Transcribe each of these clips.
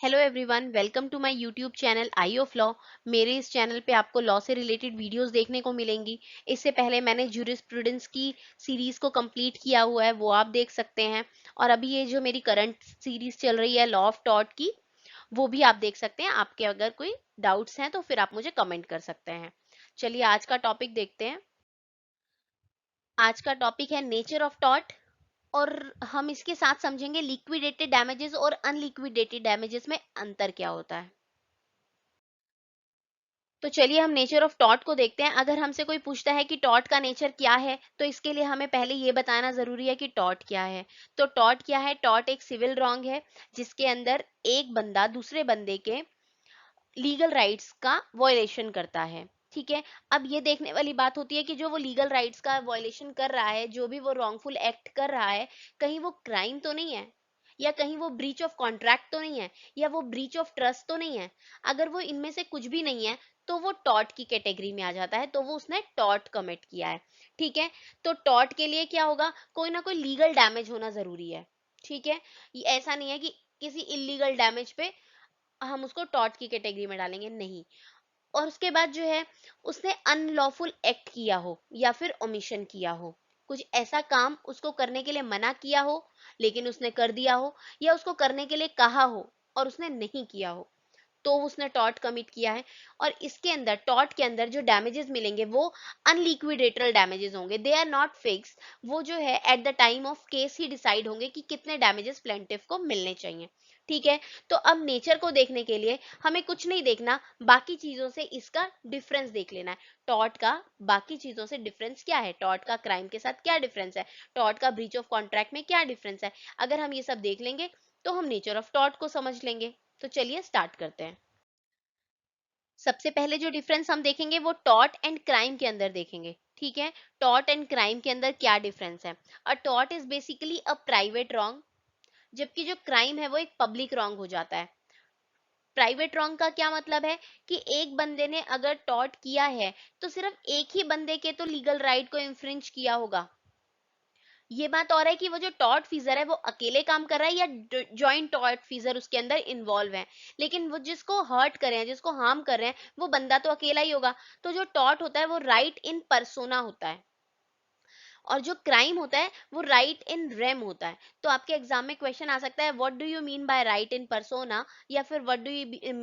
Hello everyone, welcome to my YouTube channel eye of law. मेरे इस channel पे आपको लॉ से रिलेटेड वीडियोस देखने को मिलेंगी। इससे पहले मैंने ज्यूरिस्प्रूडेंस की सीरीज को कंप्लीट किया हुआ है, वो आप देख सकते हैं। और अभी ये जो मेरी करंट सीरीज चल रही है लॉ ऑफ टॉट की, वो भी आप देख सकते हैं। आपके अगर कोई डाउट्स हैं तो फिर आप मुझे कमेंट कर सकते हैं। चलिए आज का टॉपिक देखते हैं। आज का टॉपिक है नेचर ऑफ टॉट, और हम इसके साथ समझेंगे लिक्विडेटेड डैमेजेस और अनलिक्विडेटेड डैमेजेस में अंतर क्या होता है। तो चलिए हम नेचर ऑफ टॉर्ट को देखते हैं। अगर हमसे कोई पूछता है कि टॉर्ट का नेचर क्या है, तो इसके लिए हमें पहले ये बताना जरूरी है कि टॉर्ट क्या है। तो टॉर्ट क्या है? टॉर्ट एक सिविल रॉन्ग है जिसके अंदर एक बंदा दूसरे बंदे के लीगल राइट्स का वॉयलेशन करता है। ठीक है। अब ये देखने वाली बात होती है कि जो वो लीगल राइट्स का वॉयलेशन कर रहा है, जो भी वो रॉन्गफुल एक्ट कर रहा है, कहीं वो क्राइम तो नहीं है, या कहीं वो ब्रीच ऑफ कॉन्ट्रैक्ट तो नहीं है, या वो ब्रीच ऑफ ट्रस्ट तो नहीं है। अगर वो इनमें से कुछ भी नहीं है तो वो टॉर्ट की कैटेगरी में आ जाता है, तो वो उसने टॉर्ट कमिट किया है। ठीक है। तो टॉर्ट के लिए क्या होगा? कोई ना कोई लीगल डैमेज होना जरूरी है। ठीक है। ये ऐसा नहीं है कि किसी इलीगल डैमेज पे हम उसको टॉर्ट की कैटेगरी में डालेंगे, नहीं। और उसके बाद जो है, उसने अनलॉफुल एक्ट किया हो या फिर ओमिशन किया हो, कुछ ऐसा काम उसको करने के लिए मना किया हो लेकिन उसने कर दिया हो, या उसको करने के लिए कहा हो और उसने नहीं किया हो, तो उसने टॉर्ट कमिट किया है। और इसके अंदर टॉर्ट के अंदर जो डैमेजेस मिलेंगे वो अनलिक्विडेटरल डैमेजेस होंगे। They are not fix. वो जो है at the time of case ही डिसाइड होंगे कि कितने डैमेजेस प्लेंटिफ को मिलने चाहिए। ठीक है। तो अब नेचर को देखने के लिए हमें कुछ नहीं देखना, बाकी चीजों से इसका डिफरेंस देख लेना है। टॉर्ट का बाकी चीजों से डिफरेंस क्या है, टॉर्ट का क्राइम के साथ क्या डिफरेंस है, टॉर्ट का ब्रीच ऑफ कॉन्ट्रैक्ट में क्या डिफरेंस है। अगर हम ये सब देख लेंगे तो हम नेचर ऑफ टॉर्ट को समझ लेंगे। तो चलिए स्टार्ट करते हैं। सबसे पहले जो डिफरेंस हम देखेंगे वो टॉर्ट एंड क्राइम के अंदर देखेंगे। ठीक है। टॉर्ट एंड क्राइम के अंदर क्या डिफरेंस है? A tort is basically a private wrong, जबकि जो क्राइम है वो एक पब्लिक रॉन्ग हो जाता है। प्राइवेट रॉन्ग का क्या मतलब है कि एक बंदे ने अगर टॉर्ट किया है तो सिर्फ एक ही बंदे के तो लीगल राइट को इन्फ्रिंज किया होगा। ये बात और है कि वो जो टॉर्ट फीजर है वो अकेले काम कर रहा है या जॉइंट टॉर्ट फीजर उसके अंदर इन्वॉल्व है, लेकिन वो जिसको हर्ट कर रहे हैं, जिसको हार्म कर रहे हैं, वो बंदा तो अकेला ही होगा। तो जो टॉर्ट होता है वो राइट इन पर्सोना होता है, और जो क्राइम होता है वो राइट इन रेम होता है। तो आपके एग्जाम में क्वेश्चन आ सकता है, what do you mean by right in persona, या फिर what do you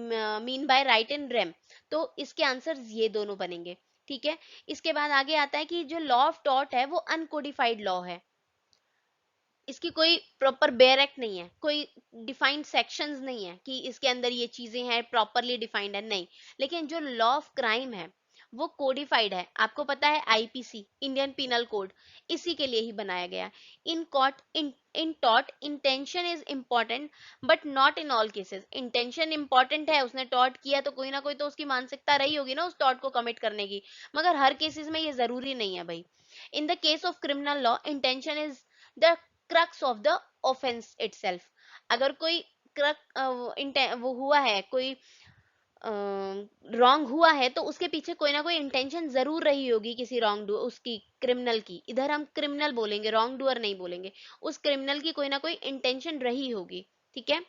mean by right in rem. तो इसके आंसर ये दोनों बनेंगे। ठीक है। इसके बाद आगे आता है कि जो लॉ ऑफ टॉर्ट है वो अनकोडिफाइड लॉ है। इसकी कोई प्रॉपर बेयर एक्ट नहीं है, कोई डिफाइंड सेक्शंस नहीं है कि इसके अंदर ये चीजें हैं प्रॉपरली डिफाइंड है, नहीं। लेकिन जो लॉ ऑफ क्राइम है वो कोडिफाइड है। आपको पता है आईपीसी, इंडियन पिनल कोड, इसी के लिए ही बनाया गया। In caught in taught intention is important but not in all cases. Intention important है, उसने टॉट किया तो कोई ना कोई तो उसकी मानसिकता रही होगी ना उस टॉट को कमिट करने की, मगर हर केसेस में ये जरूरी नहीं है भाई। इन the case of criminal law intention is the crux of the offence itself. अगर कोई वो हुआ है, कोई रॉन्ग हुआ है, तो उसके पीछे कोई ना कोई इंटेंशन जरूर रही होगी किसी रॉन्ग डू उसकी, क्रिमिनल की। इधर हम क्रिमिनल बोलेंगे, रॉन्ग डूअर नहीं बोलेंगे। उस क्रिमिनल की कोई ना कोई इंटेंशन रही होगी। ठीक है।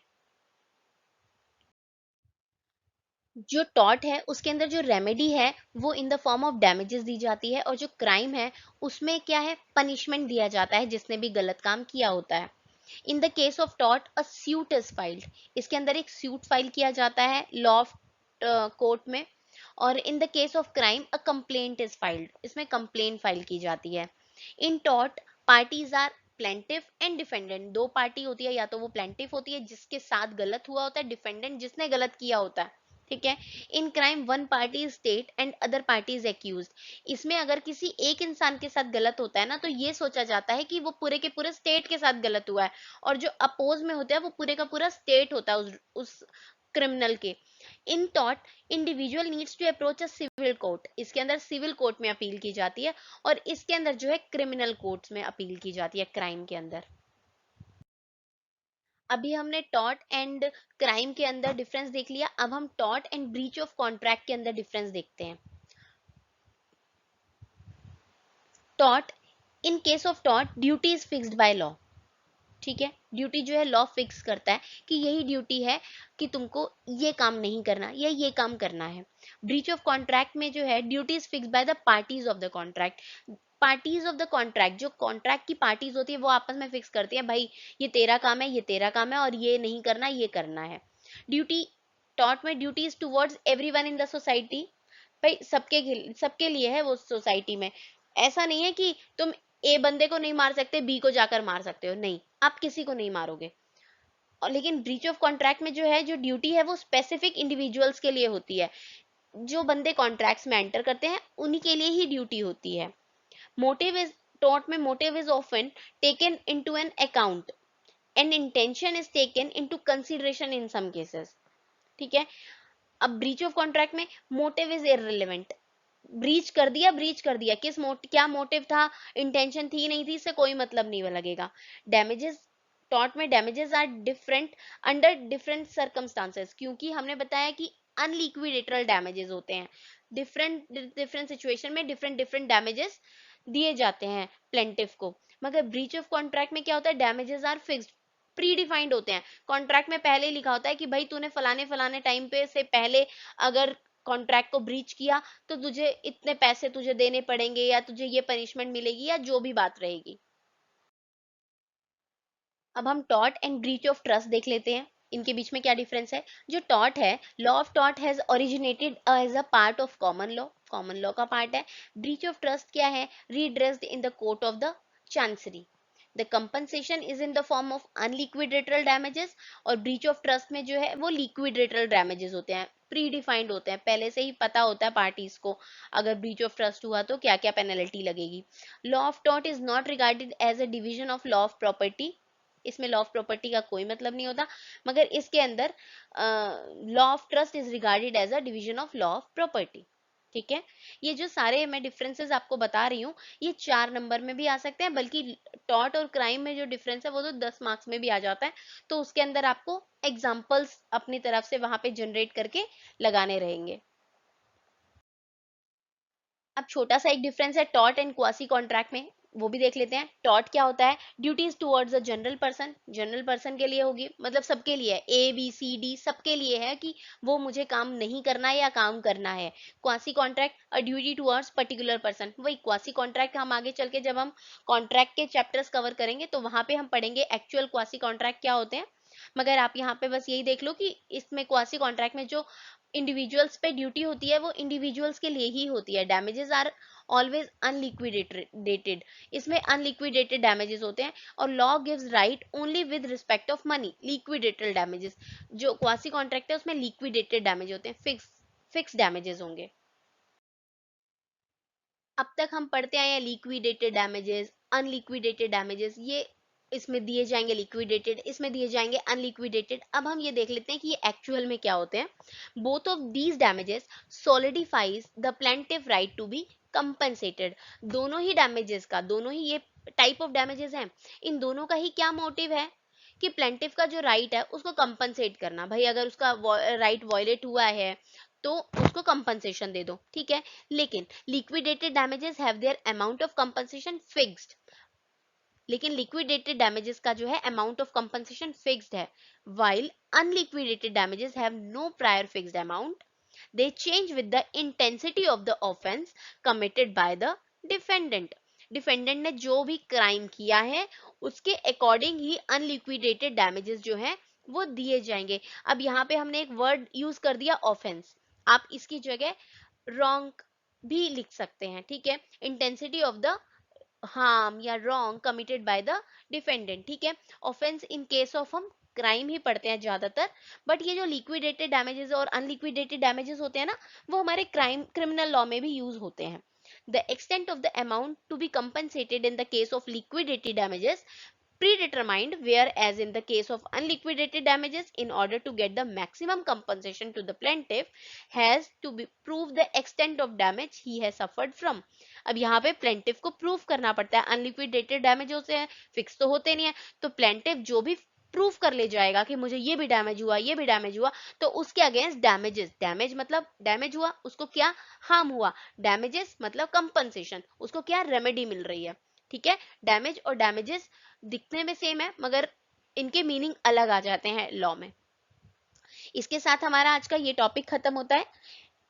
जो टॉर्ट है उसके अंदर जो रेमेडी है वो in the form of damages दी जाती है, और जो क्राइम है उसमें क्या है, पनिशमेंट दिया जाता है जिसने भी गलत काम किया होता है। इन the case of tort a suit is filed. इसके अंदर एक सूट फाइल किया जाता है लॉ ऑफ कोर्ट में। और in the case of crime a complaint is filed, इसमें कंप्लेंट फाइल की जाती है। In tort parties are plaintiff and defendant. दो पार्टी होती है, या तो वो प्लेंटिफ होती है जिसके साथ गलत हुआ होता है, डिफेंडेंट जिसने गलत किया होता है। ठीक है। In crime one party is state and other party is accuse. इसमें अगर किसी एक इंसान के साथ गलत होता है ना, तो ये सोचा जाता है कि वो पूरे के पूरे स्टेट के साथ गलत हुआ है, और जो अपोज में होता है वो पूरे का पूरा स्टेट होता है उस क्रिमिनल के। इन टॉट individual needs to approach a civil court. इसके अंदर सिविल कोर्ट में अपील की जाती है, और इसके अंदर जो है क्रिमिनल कोर्ट्स में अपील की जाती है क्राइम के अंदर। अभी हमने टॉर्ट एंड क्राइम के अंदर डिफरेंस देख लिया, अब हम tort and breach of contract के अंदर डिफरेंस देखते हैं। Tort, in case of tort duty is fixed by law. ठीक है, ड्यूटी जो है लॉ फिक्स करता है कि यही ड्यूटी है कि तुमको ये काम नहीं करना या ये काम करना है। ब्रीच ऑफ कॉन्ट्रैक्ट में जो है duty is fix by the parties of the contract. Parties of the contract, जो कॉन्ट्रैक्ट की पार्टीज होती है वो आपस में फिक्स करती है, भाई ये तेरा काम है, ये तेरा काम है, और ये नहीं करना, ये करना है। ड्यूटी, टॉर्ट में duty is towards everyone in the society. भाई सबके लिए है वो सोसाइटी में। ऐसा नहीं है कि तुम ए बंदे को नहीं मार सकते, बी को जाकर मार सकते हो, नहीं, आप किसी को नहीं मारोगे। और लेकिन ब्रीच ऑफ कॉन्ट्रैक्ट में जो है, जो ड्यूटी है वो स्पेसिफिक इंडिविजुअल्स के लिए होती है। जो बंदे कॉन्ट्रैक्ट्स में एंटर करते हैं उन्हीं के लिए ही ड्यूटी होती है। मोटिव इज, टॉर्ट में motive is often taken into an account and intention is taken into consideration in some cases. ठीक है, अब ब्रीच ऑफ कॉन्ट्रैक्ट में मोटिव इज इररिलेवेंट। ब्रीच कर दिया, क्या मोटिव था, इंटेंशन थी नहीं थी, इससे कोई मतलब नहीं लगेगा। डैमेजेस, टॉर्ट में damages are different under different circumstances, क्योंकि हमने बताया कि अनलिक्विडेटरल डैमेजेस होते हैं। डिफरेंट डिफरेंट सिचुएशन में डिफरेंट डिफरेंट डैमेजेस दिए जाते हैं प्लेंटिफ को। मगर ब्रीच ऑफ कॉन्ट्रैक्ट में क्या होता है, damages are fixed, predefined होते हैं। कॉन्ट्रैक्ट में पहले ही लिखा होता है कि भाई तूने फलाने फलाने टाइम पे से पहले अगर कॉन्ट्रैक्ट को ब्रीच किया तो तुझे इतने पैसे तुझे देने पड़ेंगे, या तुझे ये पनिशमेंट मिलेगी, या जो भी बात रहेगी। अब हम tort and breach of trust देख लेते हैं, इनके बीच में क्या डिफरेंस है। जो टॉर्ट है, law of tort has originated as a part of common law का पार्ट है। ब्रीच ऑफ ट्रस्ट क्या है, redressed in the court of the Chancery. The compensation is in the form of unliquidated damages, और breach of trust में जो है वो लिक्विडेटरल damages होते हैं, प्री डिफाइंड होते हैं, पहले से ही पता होता है पार्टीज को अगर ब्रीच ऑफ ट्रस्ट हुआ तो क्या क्या पेनल्टी लगेगी। Law of tort is not regarded as a division of law of property, इसमें लॉ ऑफ प्रॉपर्टी का कोई मतलब नहीं होता, मगर इसके अंदर law of trust is regarded as a division of law of property. ठीक है, ये जो सारे मैं डिफरेंसेस आपको बता रही हूँ, ये 4 नंबर में भी आ सकते हैं, बल्कि टॉर्ट और क्राइम में जो डिफरेंस है वो तो 10 मार्क्स में भी आ जाता है, तो उसके अंदर आपको एग्जाम्पल्स अपनी तरफ से वहां पे जनरेट करके लगाने रहेंगे। अब छोटा सा एक डिफरेंस है टॉर्ट एंड क्वासी कॉन्ट्रैक्ट में, वो भी देख लेते हैं। टॉर्ट क्या होता है, duties towards a general person, general person के लिए होगी, मतलब सबके लिए है, ए बी सी डी सबके लिए है कि वो मुझे काम नहीं करना है या काम करना है। Quasi contract a duty towards particular person, वही क्वासी कॉन्ट्रैक्ट हम आगे चल के जब हम कॉन्ट्रैक्ट के चैप्टर्स कवर करेंगे तो वहां पे हम पढ़ेंगे एक्चुअल क्वासी कॉन्ट्रैक्ट क्या होते हैं। मगर आप यहाँ पे बस यही देख लो कि इसमें क्वासी कॉन्ट्रैक्ट में जो इंडिविजुअल्स पे ड्यूटी होती है वो इंडिविजुअल्स के लिए ही होती है। डैमेजेस आर ऑलवेज अनलिक्विडेटेड, इसमें अनलिक्विडेटेड डैमेजेस होते हैं, और law gives right only with respect of money. Liquidated damages, जो क्वासी कॉन्ट्रैक्ट है उसमें लिक्विडेटेड डैमेज होते हैं, फिक्स डैमेजेस होंगे। अब तक हम पढ़ते आए हैं लिक्विडेटेड डैमेजेस, अनलिक्विडेटेड डैमेजेस, ये इसमें दिए जाएंगे लिक्विडेटेड, इसमें दिए जाएंगे अनलिक्विडेटेड। अब हम ये देख लेते हैं कि ये एक्चुअल में क्या होते हैं। Both of these damages solidifies the plaintiff right to be compensated. दोनों ही डैमेजेस का, दोनों ही ये टाइप ऑफ डैमेजेस हैं, इन दोनों का ही क्या मोटिव है कि प्लेंटिव का जो राइट है उसको कंपनसेट करना। भाई अगर उसका राइट वॉयलेट हुआ है तो उसको कंपनसेशन दे दो, ठीक है। लेकिन liquidated damages have their amount of compensation fixed, लेकिन लिक्विडेटेड डैमेजेस का जो है अमाउंट ऑफ कंपनसेशन फिक्स्ड है, while unliquidated damages have no prior fixed amount. They change with the intensity of the offense committed by the defendant. Defendant ने जो भी crime किया है उसके अकॉर्डिंग ही अनलिक्विडेटेड डैमेजेस जो है वो दिए जाएंगे। अब यहाँ पे हमने एक वर्ड यूज कर दिया ऑफेंस, आप इसकी जगह रॉन्ग भी लिख सकते हैं, ठीक है। इंटेंसिटी ऑफ द हार्म या wrong committed by the defendant, ठीक है। ऑफेंस इन केस ऑफ हम क्राइम ही पढ़ते हैं ज्यादातर, बट ये जो लिक्विडेटेड डैमेजेस और अनलिक्विडेटेड डैमेजेस होते हैं ना, वो हमारे क्रिमिनल लॉ में भी यूज होते हैं। The extent of the amount to be compensated in the case of liquidated damages predetermined, whereas in the case of unliquidated damages, in order to get the maximum compensation to the plaintiff, has to be prove the extent of damage he has suffered from. अब यहाँ पे plaintiff को proof करना पड़ता है, unliquidated damage होते हैं, fix तो होते नहीं है, तो प्लेंटिफ जो भी प्रूफ कर ले जाएगा कि मुझे ये भी डैमेज हुआ, ये भी डैमेज हुआ, तो उसके अगेंस्ट डैमेजेस, डैमेज मतलब डैमेज हुआ उसको क्या हार्म हुआ, डैमेजेस मतलब कंपनसेशन उसको क्या रेमेडी मिल रही है, ठीक है। डैमेज और डैमेजेस दिखने में सेम है मगर इनके मीनिंग अलग आ जाते हैं लॉ में। इसके साथ हमारा आज का ये टॉपिक खत्म होता है।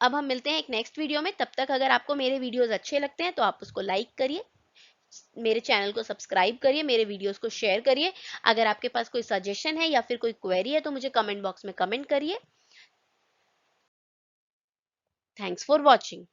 अब हम मिलते हैं एक नेक्स्ट वीडियो में। तब तक अगर आपको मेरे वीडियोस अच्छे लगते हैं तो आप उसको लाइक करिए, मेरे चैनल को सब्सक्राइब करिए, मेरे वीडियोस को शेयर करिए। अगर आपके पास कोई सजेशन है या फिर कोई क्वेरी है तो मुझे कमेंट बॉक्स में कमेंट करिए। Thanks for watching.